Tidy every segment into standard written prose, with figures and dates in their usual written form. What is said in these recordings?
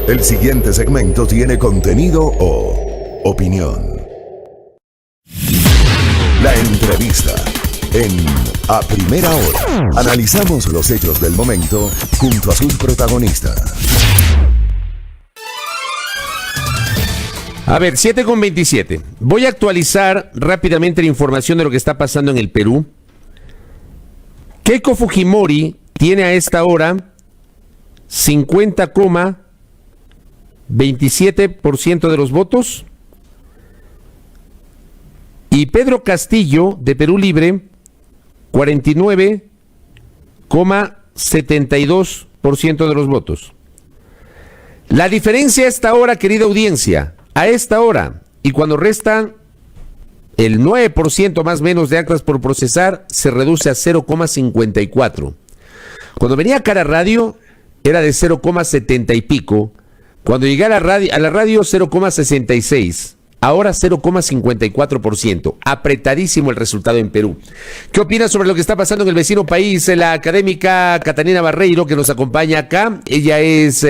El siguiente segmento tiene contenido o opinión. La entrevista en A Primera Hora. Analizamos los hechos del momento junto a sus protagonistas. A ver, 7:27. Voy a actualizar rápidamente la información de lo que está pasando en el Perú. Keiko Fujimori tiene a esta hora 50,27% de los votos. Y Pedro Castillo, de Perú Libre, 49,72% de los votos. La diferencia a esta hora, querida audiencia, a esta hora, y cuando restan el 9% más menos de actas por procesar, se reduce a 0,54. Cuando venía Cara Radio, era de 0,70 y pico. Cuando llegué a la radio 0,66. Ahora 0,54%. Apretadísimo el resultado en Perú. ¿Qué opinas sobre lo que está pasando en el vecino país? La académica Catalina Barreiro, que nos acompaña acá. Ella es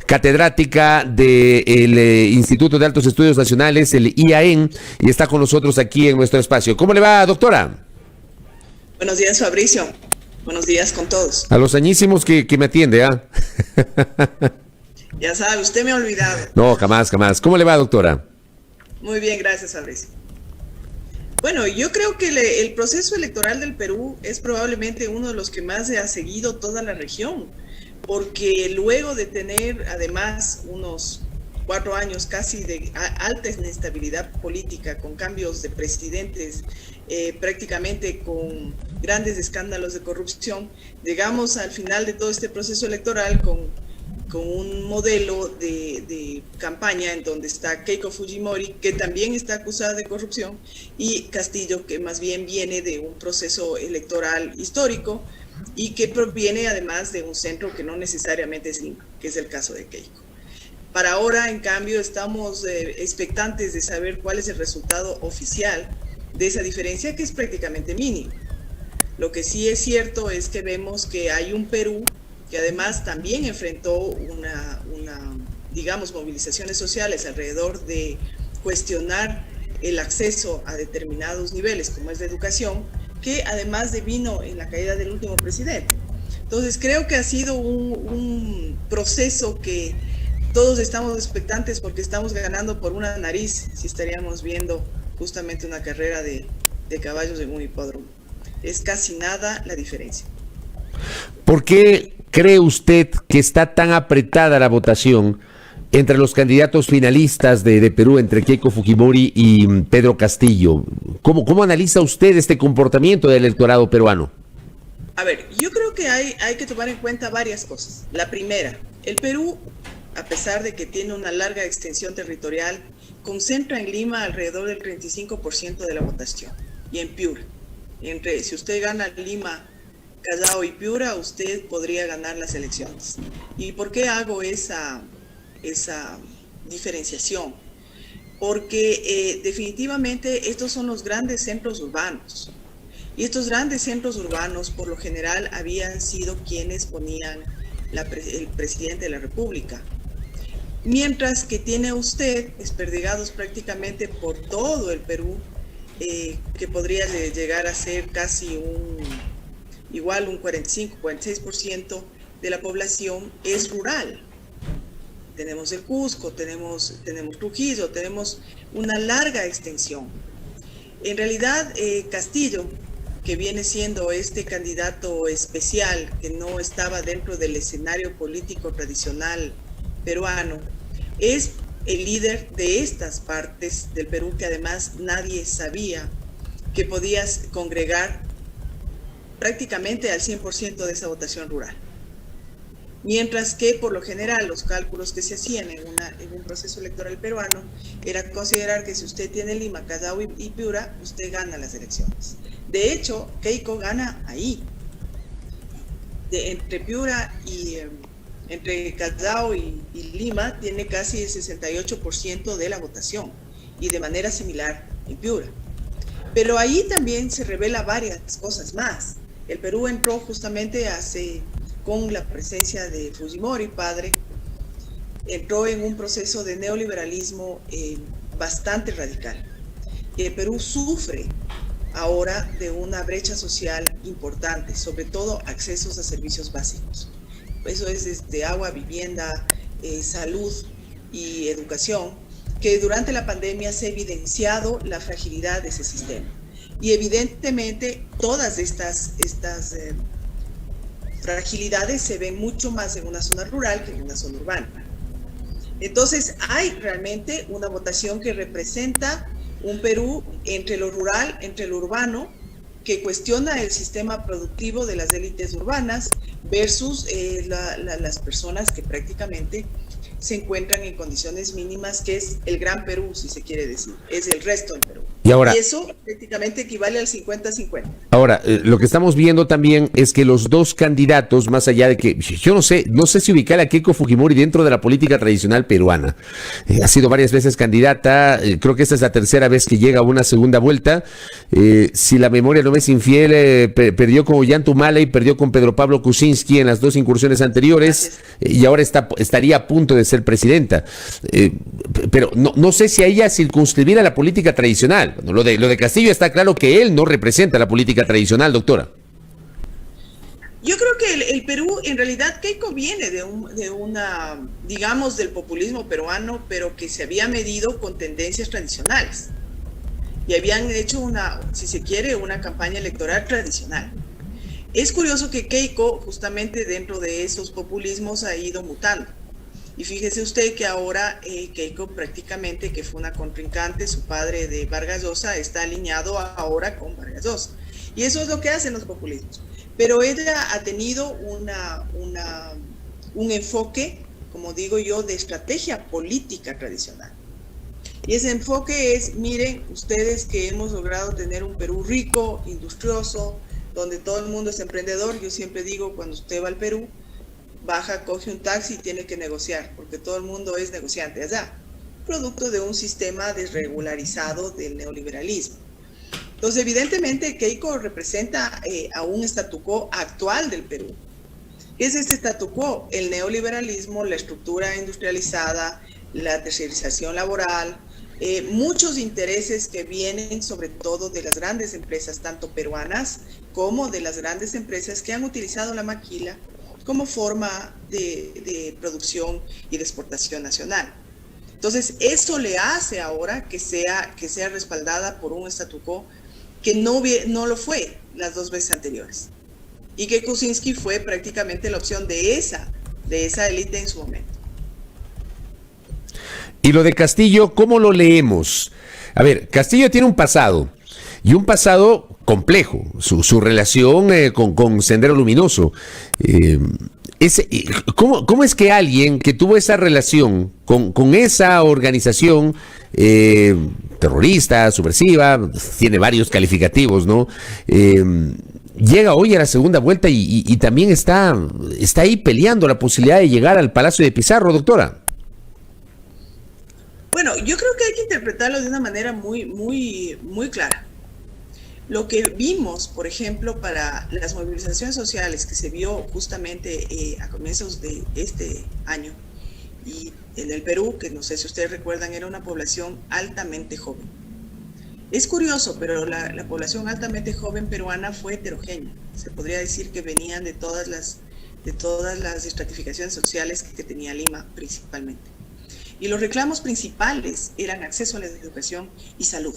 catedrática del Instituto de Altos Estudios Nacionales, el IAEN, y está con nosotros aquí en nuestro espacio. ¿Cómo le va, doctora? Buenos días, Fabricio. Buenos días con todos. A los añísimos que me atiende, ¿ah? Ya sabe, usted me ha olvidado. No, jamás. ¿Cómo le va, doctora? Muy bien, gracias, Fabricio. Bueno, yo creo que el proceso electoral del Perú es probablemente uno de los que más se ha seguido toda la región, porque luego de tener además unos 4 años casi de alta inestabilidad política, con cambios de presidentes, prácticamente con grandes escándalos de corrupción, llegamos al final de todo este proceso electoral con un modelo de campaña en donde está Keiko Fujimori, que también está acusada de corrupción, y Castillo, que más bien viene de un proceso electoral histórico y que proviene además de un centro que no necesariamente es Lima, que es el caso de Keiko. Para ahora, en cambio, estamos expectantes de saber cuál es el resultado oficial de esa diferencia, que es prácticamente mínimo. Lo que sí es cierto es que vemos que hay un Perú que además también enfrentó digamos, movilizaciones sociales alrededor de cuestionar el acceso a determinados niveles, como es la educación, que además devino en la caída del último presidente. Entonces creo que ha sido un proceso que todos estamos expectantes, porque estamos ganando por una nariz si estaríamos viendo justamente una carrera de caballos en un hipódromo. Es casi nada la diferencia. ¿Por qué cree usted que está tan apretada la votación entre los candidatos finalistas de Perú, entre Keiko Fujimori y Pedro Castillo? ¿Cómo analiza usted este comportamiento del electorado peruano? A ver, yo creo que hay que tomar en cuenta varias cosas. La primera, el Perú, a pesar de que tiene una larga extensión territorial, concentra en Lima alrededor del 35% de la votación, y en Piura. Si usted gana Lima, Callao y Piura, usted podría ganar las elecciones. ¿Y por qué hago esa diferenciación? Porque definitivamente estos son los grandes centros urbanos. Y estos grandes centros urbanos, por lo general, habían sido quienes ponían el presidente de la República. Mientras que tiene usted desperdigados prácticamente por todo el Perú, que podría llegar a ser casi igual un 45-46% de la población es rural. Tenemos el Cusco, tenemos Trujillo, tenemos una larga extensión. En realidad, Castillo, que viene siendo este candidato especial que no estaba dentro del escenario político tradicional peruano, es el líder de estas partes del Perú que además nadie sabía que podías congregar prácticamente al 100% de esa votación rural. Mientras que por lo general los cálculos que se hacían en un proceso electoral peruano era considerar que si usted tiene Lima, Callao y Piura, usted gana las elecciones. De hecho, Keiko gana ahí. Entre Piura y entre Callao y Lima tiene casi el 68% de la votación, y de manera similar en Piura. Pero ahí también se revela varias cosas más. El Perú entró justamente con la presencia de Fujimori, padre, entró en un proceso de neoliberalismo bastante radical. El Perú sufre ahora de una brecha social importante, sobre todo accesos a servicios básicos. Eso es desde agua, vivienda, salud y educación, que durante la pandemia se ha evidenciado la fragilidad de ese sistema. Y evidentemente todas estas fragilidades se ven mucho más en una zona rural que en una zona urbana. Entonces hay realmente una votación que representa un Perú entre lo rural, entre lo urbano, que cuestiona el sistema productivo de las élites urbanas versus las personas que prácticamente se encuentran en condiciones mínimas, que es el Gran Perú, si se quiere decir, es el resto del Perú. Y eso prácticamente equivale al 50-50. Ahora, lo que estamos viendo también es que los dos candidatos, más allá de que, yo no sé si ubicar a Keiko Fujimori dentro de la política tradicional peruana. Ha sido varias veces candidata, creo que esta es la tercera vez que llega a una segunda vuelta. Si la memoria no me es infiel, perdió con Ollantumala y perdió con Pedro Pablo Kuczynski en las dos incursiones anteriores, y ahora estaría a punto de ser presidenta. Pero no sé si a ella circunscribir a la política tradicional. Bueno, lo de Castillo está claro que él no representa la política tradicional, doctora. Yo creo que el Perú, en realidad, Keiko viene de una, digamos, del populismo peruano, pero que se había medido con tendencias tradicionales. Y habían hecho si se quiere, una campaña electoral tradicional. Es curioso que Keiko, justamente dentro de esos populismos, ha ido mutando. Y fíjese usted que ahora Keiko prácticamente, que fue una contrincante, su padre de Vargas Llosa, está alineado ahora con Vargas Llosa. Y eso es lo que hacen los populismos. Pero ella ha tenido un enfoque, como digo yo, de estrategia política tradicional. Y ese enfoque es, miren, ustedes que hemos logrado tener un Perú rico, industrioso, donde todo el mundo es emprendedor. Yo siempre digo, cuando usted va al Perú, baja, coge un taxi y tiene que negociar, porque todo el mundo es negociante allá, producto de un sistema desregularizado del neoliberalismo. Entonces, evidentemente, Keiko representa a un statu quo actual del Perú. ¿Qué es este statu quo? El neoliberalismo, la estructura industrializada, la tercerización laboral, muchos intereses que vienen sobre todo de las grandes empresas, tanto peruanas como de las grandes empresas que han utilizado la maquila como forma de producción y de exportación nacional. Entonces, eso le hace ahora que sea respaldada por un statu quo que no lo fue las dos veces anteriores. Y que Kuczynski fue prácticamente la opción de esa élite en su momento. Y lo de Castillo, ¿cómo lo leemos? A ver, Castillo tiene un pasado, y un pasado complejo, su relación con Sendero Luminoso. ¿Cómo es que alguien que tuvo esa relación con esa organización terrorista, subversiva, tiene varios calificativos, ¿no? Llega hoy a la segunda vuelta y también está ahí peleando la posibilidad de llegar al Palacio de Pizarro, doctora? Bueno, yo creo que hay que interpretarlo de una manera muy, muy, muy clara. Lo que vimos, por ejemplo, para las movilizaciones sociales que se vio justamente a comienzos de este año y en el Perú, que no sé si ustedes recuerdan, era una población altamente joven. Es curioso, pero la población altamente joven peruana fue heterogénea. Se podría decir que venían de todas las estratificaciones sociales que tenía Lima principalmente. Y los reclamos principales eran acceso a la educación y salud.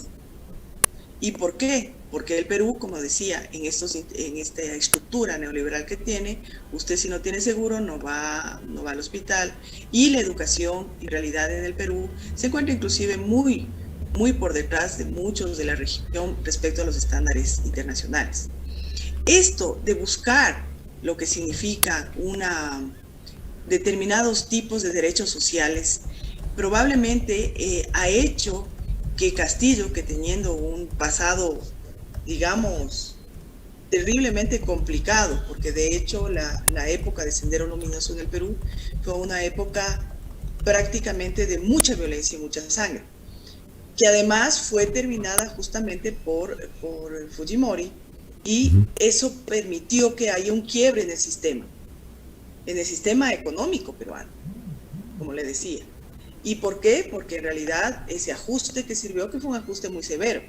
¿Y por qué? Porque el Perú, como decía, en esta estructura neoliberal que tiene, usted si no tiene seguro no va al hospital, y la educación en realidad en el Perú se encuentra inclusive muy, muy por detrás de muchos de la región respecto a los estándares internacionales. Esto de buscar lo que significa determinados tipos de derechos sociales probablemente ha hecho que Castillo, que teniendo un pasado, digamos, terriblemente complicado, porque de hecho la época de Sendero Luminoso en el Perú fue una época prácticamente de mucha violencia y mucha sangre, que además fue terminada justamente por Fujimori, y eso permitió que haya un quiebre en el sistema económico peruano. como le decía. ¿Y por qué? Porque en realidad ese ajuste que sirvió, que fue un ajuste muy severo,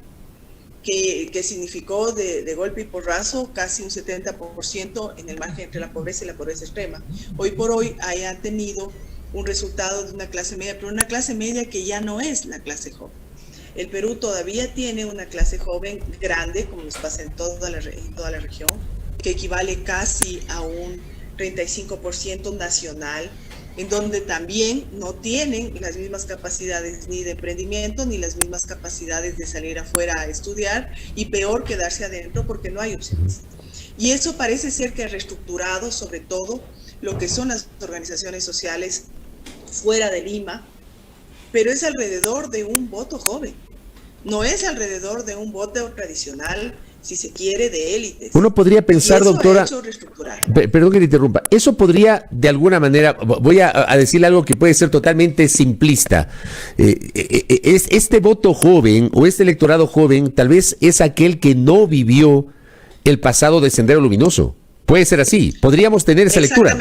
que significó de golpe y porrazo casi un 70% en el margen entre la pobreza y la pobreza extrema. Hoy por hoy hayan tenido un resultado de una clase media, pero una clase media que ya no es la clase joven. El Perú todavía tiene una clase joven grande, como nos pasa en toda la región, que equivale casi a un 35% nacional, en donde también no tienen las mismas capacidades ni de emprendimiento, ni las mismas capacidades de salir afuera a estudiar, y peor quedarse adentro porque no hay opciones. Y eso parece ser que ha reestructurado sobre todo lo que son las organizaciones sociales fuera de Lima, pero es alrededor de un voto joven, no es alrededor de un voto tradicional, si se quiere, de élites. Uno podría pensar, doctora, perdón que te interrumpa, eso podría de alguna manera, voy a decirle algo que puede ser totalmente simplista, este voto joven o este electorado joven tal vez es aquel que no vivió el pasado de Sendero Luminoso. Puede ser así, podríamos tener esa lectura.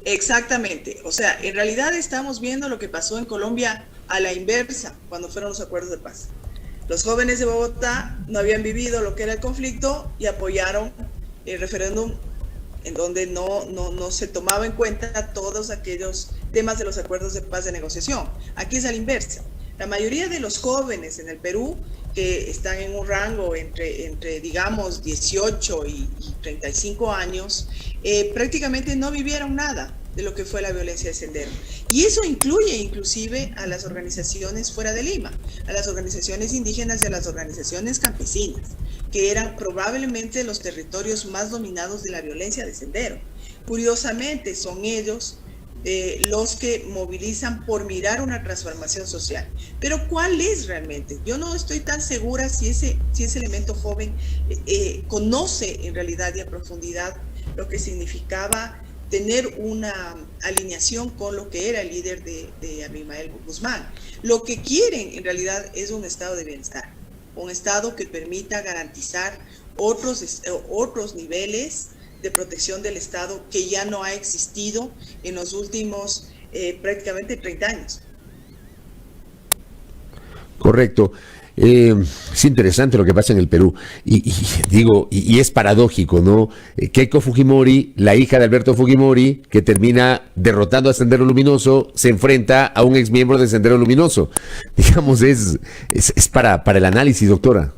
Exactamente, o sea, en realidad estamos viendo lo que pasó en Colombia a la inversa cuando fueron los acuerdos de paz. Los jóvenes de Bogotá no habían vivido lo que era el conflicto y apoyaron el referéndum en donde no se tomaba en cuenta todos aquellos temas de los acuerdos de paz de negociación. Aquí es a la inversa. La mayoría de los jóvenes en el Perú que están en un rango entre digamos 18 y 35 años, prácticamente no vivieron nada de lo que fue la violencia de Sendero. Y eso incluye inclusive a las organizaciones fuera de Lima, a las organizaciones indígenas y a las organizaciones campesinas, que eran probablemente los territorios más dominados de la violencia de Sendero. Curiosamente son ellos los que movilizan por mirar una transformación social. Pero ¿cuál es realmente? Yo no estoy tan segura si ese elemento joven conoce en realidad y a profundidad lo que significaba tener una alineación con lo que era el líder de Abimael Guzmán. Lo que quieren en realidad es un estado de bienestar, un estado que permita garantizar otros niveles de protección del Estado que ya no ha existido en los últimos prácticamente 30 años. Correcto. Es interesante lo que pasa en el Perú y es paradójico, ¿no? Keiko Fujimori, la hija de Alberto Fujimori, que termina derrotando a Sendero Luminoso, se enfrenta a un exmiembro de Sendero Luminoso. Digamos, es para el análisis, doctora.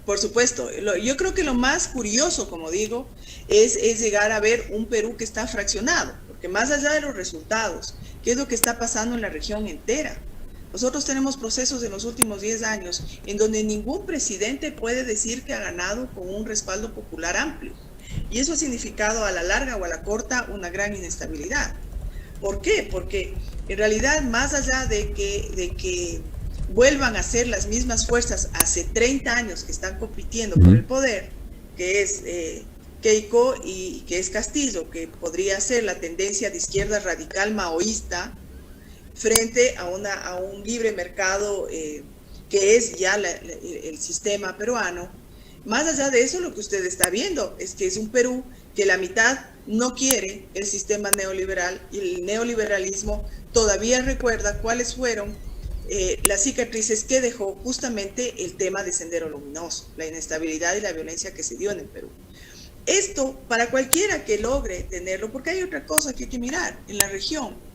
Por supuesto. Yo creo que lo más curioso, como digo, es llegar a ver un Perú que está fraccionado, porque más allá de los resultados, ¿qué es lo que está pasando en la región entera? Nosotros tenemos procesos en los últimos 10 años en donde ningún presidente puede decir que ha ganado con un respaldo popular amplio. Y eso ha significado a la larga o a la corta una gran inestabilidad. ¿Por qué? Porque en realidad, más allá de que vuelvan a ser las mismas fuerzas hace 30 años que están compitiendo por el poder, que es Keiko y que es Castillo, que podría ser la tendencia de izquierda radical maoísta, frente a un libre mercado que es ya el sistema peruano. Más allá de eso, lo que usted está viendo es que es un Perú que la mitad no quiere el sistema neoliberal y el neoliberalismo todavía recuerda cuáles fueron las cicatrices que dejó justamente el tema de Sendero Luminoso, la inestabilidad y la violencia que se dio en el Perú. Esto para cualquiera que logre tenerlo, porque hay otra cosa que hay que mirar en la región.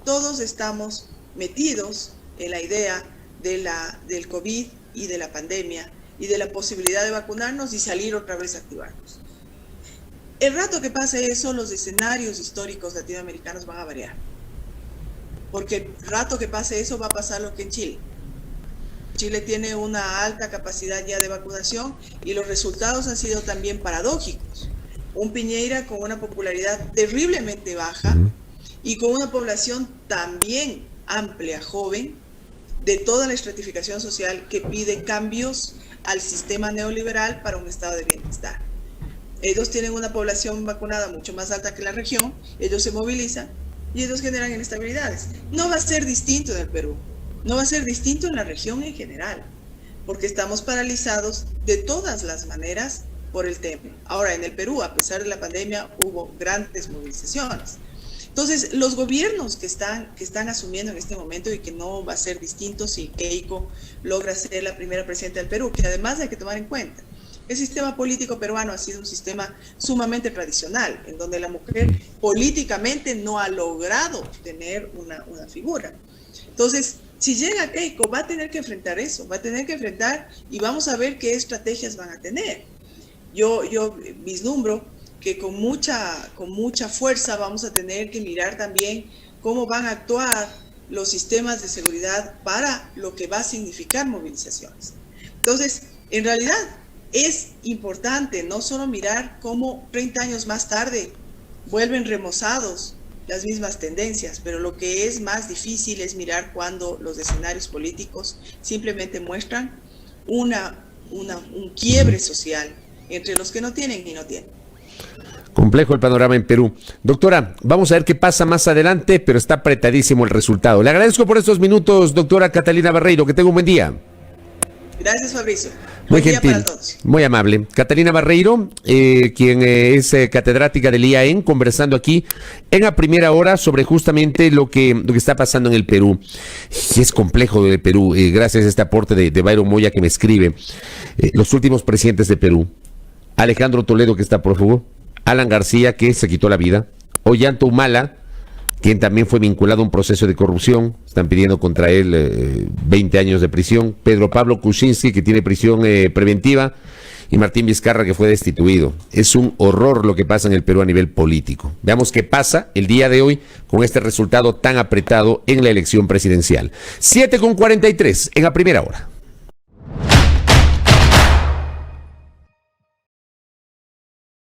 Todos estamos metidos en la idea del COVID y de la pandemia y de la posibilidad de vacunarnos y salir otra vez a activarnos. El rato que pase eso, los escenarios históricos latinoamericanos van a variar. Porque el rato que pase eso va a pasar lo que en Chile. Chile tiene una alta capacidad ya de vacunación y los resultados han sido también paradójicos. Un Piñera con una popularidad terriblemente baja, y con una población también amplia, joven, de toda la estratificación social que pide cambios al sistema neoliberal para un estado de bienestar. Ellos tienen una población vacunada mucho más alta que la región, ellos se movilizan y ellos generan inestabilidades. No va a ser distinto en el Perú, no va a ser distinto en la región en general, porque estamos paralizados de todas las maneras por el tema. Ahora, en el Perú, a pesar de la pandemia, hubo grandes movilizaciones. Entonces, los gobiernos que están asumiendo en este momento, y que no va a ser distinto si Keiko logra ser la primera presidenta del Perú, que además hay que tomar en cuenta, el sistema político peruano ha sido un sistema sumamente tradicional, en donde la mujer políticamente no ha logrado tener una figura. Entonces, si llega Keiko, va a tener que enfrentar eso, va a tener que enfrentar, y vamos a ver qué estrategias van a tener. Yo vislumbro que con mucha fuerza vamos a tener que mirar también cómo van a actuar los sistemas de seguridad para lo que va a significar movilizaciones. Entonces, en realidad es importante no solo mirar cómo 30 años más tarde vuelven remozados las mismas tendencias, pero lo que es más difícil es mirar cuando los escenarios políticos simplemente muestran un quiebre social entre los que no tienen y no tienen. Complejo el panorama en Perú. Doctora, vamos a ver qué pasa más adelante, pero está apretadísimo el resultado. Le agradezco por estos minutos, doctora Catalina Barreiro. Que tenga un buen día. Gracias, Fabricio. Muy Buen día gentil, para todos. muy amable. Catalina Barreiro, quien es catedrática del IAEN, conversando aquí en A Primera Hora sobre justamente lo que está pasando en el Perú. Y es complejo de Perú, gracias a este aporte de Byron Moya, que me escribe. Los últimos presidentes de Perú: Alejandro Toledo, que está prófugo; Alan García, que se quitó la vida; Ollanta Humala, quien también fue vinculado a un proceso de corrupción, están pidiendo contra él 20 años de prisión; Pedro Pablo Kuczynski, que tiene prisión preventiva; y Martín Vizcarra, que fue destituido. Es un horror lo que pasa en el Perú a nivel político. Veamos qué pasa el día de hoy con este resultado tan apretado en la elección presidencial. 7:43 en A Primera Hora.